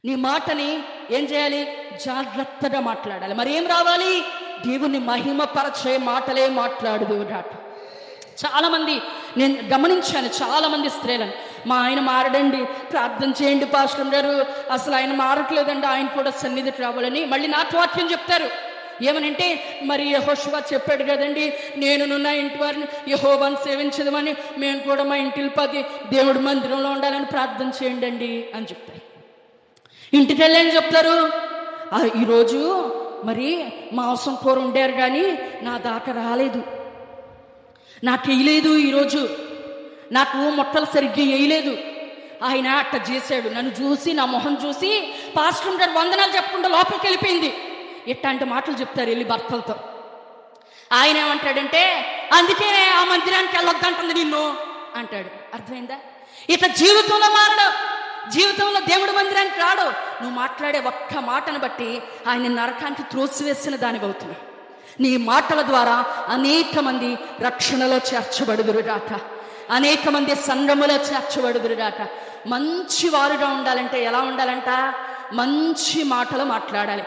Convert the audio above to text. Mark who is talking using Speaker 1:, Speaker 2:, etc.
Speaker 1: నీ మాటని ఏం చేయాలి? జాగ్రత్తగా మాట్లాడాలి. మరి ఏం రావాలి? దేవుని మహిమపరచే మాటలే మాట్లాడుదురాట. చాలామంది నేను గమనించాను, చాలామంది స్త్రీలను, మా ఆయన మారడండి, ప్రార్థన చేయండి పాస్టర్ గారు, అసలు ఆయన మారట్లేదండి, ఆయన కూడా సన్నిధికి రావాలని మళ్ళీ నాకు వాక్యం చెప్తారు. ఏమనంటే, మరి యెహోషువ చెప్పాడు కదండి, నేను నా ఇంటి వారిని యెహోవాను సేవించదమని, మేము కూడా మా ఇంటికి 10 దేవుడి మందిరంలో ఉండాలని ప్రార్థన చేయండి అండి అని చెప్తారు. ఇంటికి వెళ్ళి ఏం చెప్తారు? ఈరోజు మరి మాంసం కూర వండారు కానీ నా దాకా రాలేదు, నాకు వేయలేదు, ఈరోజు నాకు మొట్టలు సరిగ్గా వేయలేదు, ఆయన అట్ట చేశాడు, నన్ను చూసి నా మొహం చూసి పాస్టర్ గారు వందనాలు చెప్పకుండా లోపలికి వెళ్ళిపోయింది. ఇట్లాంటి మాటలు చెప్తారు వెళ్ళి భర్తలతో. ఆయన ఏమంటాడంటే, అందుకే ఆ మందిరానికి వెళ్ళొద్దంటుంది నిన్ను అంటాడు. అర్థమైందా? ఇట్లా జీవితంలో మారడు, జీవితంలో దేవుడి మందిరానికి రాడు. నువ్వు మాట్లాడే ఒక్క మాటను బట్టి ఆయన నరకానికి త్రోసివేసిన దానికి అవుతున్నావు. నీ మాటల ద్వారా అనేక మంది రక్షణలో చేర్చబడుదురుగాక, అనేక మంది సంఘములో చేర్చబడుదురుగాక. మంచి వారుగా ఉండాలంటే ఎలా ఉండాలంట? మంచి మాటలు మాట్లాడాలి.